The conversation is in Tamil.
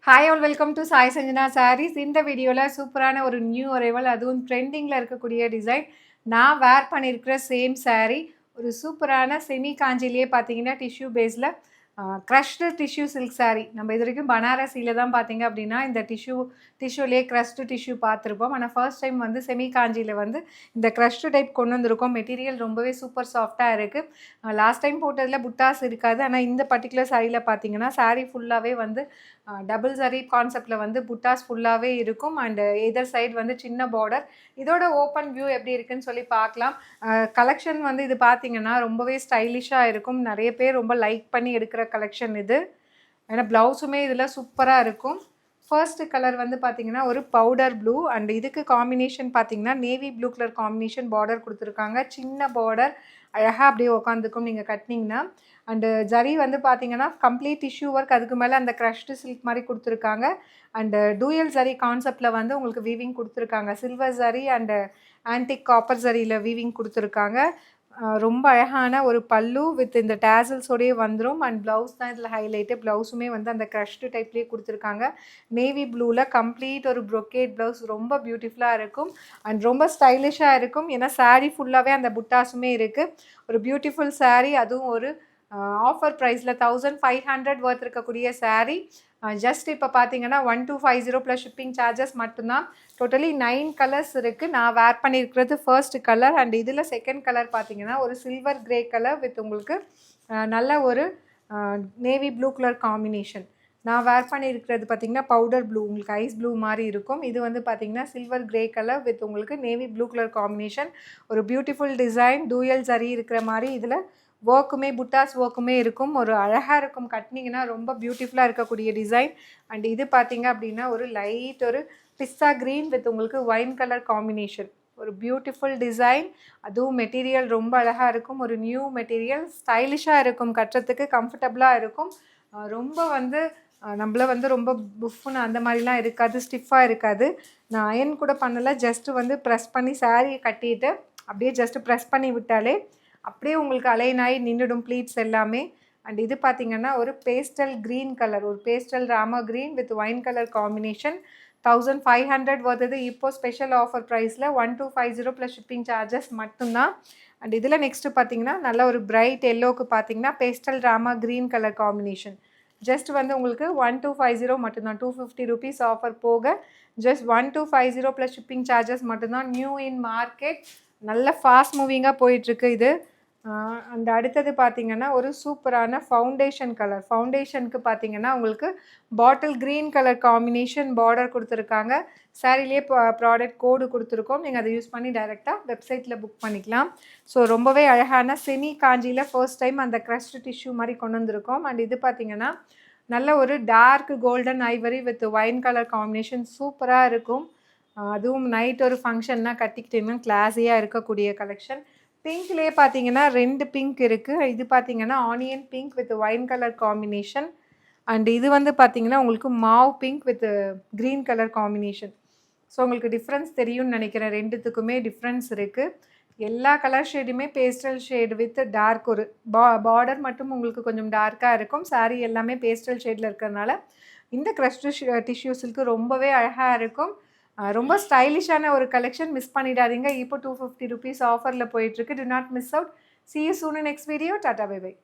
Hi all welcome to Sai Sanjana sarees. இந்த வீடியோவில் சூப்பரான ஒரு நியூ அரைவல், அதுவும் ட்ரெண்டிங்கில் இருக்கக்கூடிய டிசைன் நான் வேர் பண்ணியிருக்கிற சேம் சாரீ. ஒரு சூப்பரான செமி காஞ்சிலேயே பார்த்தீங்கன்னா டிஷ்யூ பேஸில் க்ரஷ்டு டிஷ்யூ சில்க் சாரீ. நம்ம இது வரைக்கும் பனாரசியில் தான் பார்த்தீங்க அப்படின்னா இந்த டிஷ்யூலேயே க்ரஷ்டு டிஷ்யூ பார்த்துருப்போம். ஆனால் ஃபர்ஸ்ட் டைம் வந்து செமி காஞ்சியில் வந்து இந்த க்ரஷ்டு டைப் கொண்டு வந்திருக்கோம். மெட்டீரியல் ரொம்பவே சூப்பர் சாஃப்டாக இருக்குது. லாஸ்ட் டைம் போட்டதில் புட்டாஸ் இருக்காது. ஆனால் இந்த பர்டிகுலர் சாரியில் பார்த்தீங்கன்னா சாரீ ஃபுல்லாகவே வந்து டபுள் சரி கான்செப்டில் வந்து புட்டாஸ் ஃபுல்லாகவே இருக்கும். அண்டு எதர் சைடு வந்து சின்ன பார்டர். இதோட ஓப்பன் வியூ எப்படி இருக்குன்னு சொல்லி பார்க்கலாம். கலெக்ஷன் வந்து இது பார்த்தீங்கன்னா ரொம்பவே ஸ்டைலிஷாக இருக்கும். நிறைய பேர் ரொம்ப லைக் பண்ணி எடுக்கிற கலெக்ஷன் இது. ஏன்னா ப்ளவுஸுமே இதில் சூப்பராக இருக்கும். ஃபர்ஸ்ட் கலர் வந்து பார்த்தீங்கன்னா ஒரு பவுடர் ப்ளூ அண்ட் இதுக்கு காம்பினேஷன் பார்த்தீங்கன்னா navy blue colour combination border கொடுத்துருக்காங்க. சின்ன பார்டர் அழகாக அப்படியே உட்காந்துக்கும் நீங்கள் கட்டினீங்கன்னா. அண்டு ஜரி வந்து பார்த்தீங்கன்னா கம்ப்ளீட் டிஷ்யூ ஒர்க், அதுக்கு மேலே அந்த க்ரஷ்டு சில்க் மாதிரி கொடுத்துருக்காங்க. அண்டு டூயல் ஜரி கான்செப்டில் வந்து உங்களுக்கு வீவிங் கொடுத்துருக்காங்க. Silver zari and antique copper ஜரியில் வீவிங் கொடுத்துருக்காங்க. ரொம்ப அழகான ஒரு பல்லு வித் இந்த டேசல்ஸோடையே வந்துடும். அண்ட் ப்ளவுஸ் தான் இதில் ஹைலைட்டு. ப்ளவுஸுமே வந்து அந்த க்ரஷ்டு டைப்லேயே கொடுத்துருக்காங்க. நேவி ப்ளூவில் கம்ப்ளீட் ஒரு ப்ரொக்கேட் ப்ளவுஸ் ரொம்ப பியூட்டிஃபுல்லாக இருக்கும் அண்ட் ரொம்ப ஸ்டைலிஷாக இருக்கும். ஏன்னா சாரீ ஃபுல்லாகவே அந்த புட்டாஸுமே இருக்குது. ஒரு பியூட்டிஃபுல் சாரீ, அதுவும் ஒரு ஆஃபர் ப்ரைஸில் 1500 ஒர்த் இருக்கக்கூடிய சாரீ. ஜஸ்ட் இப்போ பார்த்தீங்கன்னா 1250 ப்ளஸ் ஷிப்பிங் சார்ஜஸ் மட்டும்தான். டோட்டலி 9 கலர்ஸ் இருக்குது. நான் வேர் பண்ணியிருக்கிறது ஃபர்ஸ்ட் கலர் அண்ட் இதில் செகண்ட் கலர் பார்த்தீங்கன்னா ஒரு சில்வர் கிரே கலர் வித் உங்களுக்கு நல்ல ஒரு நேவி ப்ளூ கலர் காம்பினேஷன். நான் வேர் பண்ணியிருக்கிறது பார்த்தீங்கன்னா பவுடர் ப்ளூ, உங்களுக்கு ஐஸ் ப்ளூ மாதிரி இருக்கும். இது வந்து பார்த்தீங்கன்னா சில்வர் கிரே கலர் வித் உங்களுக்கு நேவி ப்ளூ கலர் காம்பினேஷன். ஒரு பியூட்டிஃபுல் டிசைன், டூயல் ஜரி இருக்கிற மாதிரி இதில் ஒர்க்குமே புட்டாஸ் ஒர்க்குமே இருக்கும். ஒரு அழகாக இருக்கும், கட்டினீங்கன்னா ரொம்ப பியூட்டிஃபுல்லாக இருக்கக்கூடிய டிசைன். அண்ட் இது பார்த்தீங்க அப்படின்னா ஒரு லைட் ஒரு பிஸ்தா க்ரீன் வித் உங்களுக்கு ஒயின் கலர் காம்பினேஷன். ஒரு பியூட்டிஃபுல் டிசைன், அதுவும் மெட்டீரியல் ரொம்ப அழகாக இருக்கும். ஒரு நியூ மெட்டீரியல், ஸ்டைலிஷாக இருக்கும், கட்டுறதுக்கு கம்ஃபர்டபுளாக இருக்கும். ரொம்ப வந்து நம்மள வந்து ரொம்ப புஃப்னு அந்த மாதிரிலாம் இருக்காது, ஸ்டிஃபாக இருக்காது. நான் அயன் கூட பண்ணலை, ஜஸ்ட்டு வந்து ப்ரெஸ் பண்ணி சாரியை கட்டிட்டு அப்படியே ஜஸ்ட்டு ப்ரெஸ் பண்ணி விட்டாலே அப்படியே உங்களுக்கு அலைன் ஆகி நின்றுடும் ப்ளீட்ஸ் எல்லாமே. அண்ட் இது பார்த்திங்கன்னா ஒரு பேஸ்டல் க்ரீன் கலர், ஒரு pastel Rama green with wine colour combination. 1500 வருது. இப்போது ஸ்பெஷல் ஆஃபர் ப்ரைஸில் 1250 ப்ளஸ் ஷிப்பிங் சார்ஜஸ் மட்டும்தான். அண்ட் இதில் நெக்ஸ்ட்டு பார்த்திங்கன்னா நல்ல ஒரு பிரைட் எல்லோவுக்கு பார்த்திங்கன்னா pastel Rama green colour combination. Just வந்து உங்களுக்கு 1250 மட்டும்தான். 250 ருபீஸ் ஆஃபர் போக ஜஸ்ட் 1250 ப்ளஸ் ஷிப்பிங் சார்ஜஸ் மட்டும்தான். நியூ இன் மார்க்கெட், நல்ல ஃபாஸ்ட் மூவிங்காக போயிட்டுருக்கு இது. அந்த அடுத்தது பார்த்திங்கன்னா ஒரு சூப்பரான ஃபவுண்டேஷன் கலர். ஃபவுண்டேஷனுக்கு பார்த்திங்கன்னா உங்களுக்கு bottle green colour combination border கொடுத்துருக்காங்க. சாரிலே ப்ராடக்ட் கோடு கொடுத்துருக்கோம். நீங்கள் அதை யூஸ் பண்ணி டைரெக்டாக வெப்சைட்டில் புக் பண்ணிக்கலாம். ஸோ ரொம்பவே அழகான செமி காஞ்சியில் ஃபர்ஸ்ட் டைம் அந்த க்ரஷ்டு டிஷ்யூ மாதிரி கொண்டு வந்திருக்கோம். அண்ட் இது பார்த்திங்கன்னா நல்ல ஒரு dark golden ivory with wine colour combination சூப்பராக இருக்கும். அதுவும் நைட் ஒரு ஃபங்க்ஷன்னா கட்டிக்கிட்டீங்கன்னா கிளாஸியாக இருக்கக்கூடிய கலெக்ஷன். பிங்க்லேயே பார்த்தீங்கன்னா 2 பிங்க் இருக்குது. இது பார்த்தீங்கன்னா onion pink with wine colour combination. And இது வந்து பார்த்தீங்கன்னா உங்களுக்கு mauve pink with green colour combination. So உங்களுக்கு டிஃப்ரென்ஸ் தெரியும்னு நினைக்கிறேன். ரெண்டுத்துக்குமே டிஃப்ரென்ஸ் இருக்குது. எல்லா கலர் ஷேடுமே பேஸ்டல் ஷேடு வித் டார்க், ஒரு பார்டர் மட்டும் உங்களுக்கு கொஞ்சம் டார்க்காக இருக்கும். சாரீ எல்லாமே பேஸ்டல் ஷேடில் இருக்கிறதுனால இந்த க்ரஷ்டு டிஷ்யூ சில்க்கு ரொம்பவே அழகாக இருக்கும். ரொம்ப ஸ்டைலிஷான ஒரு கலெக்ஷன், மிஸ் பண்ணிடாதீங்க. இப்போ 250 ருபீஸ் ஆஃபரில் போயிட்டுருக்கு. To not miss out. See you soon in next video. Tata, bye bye.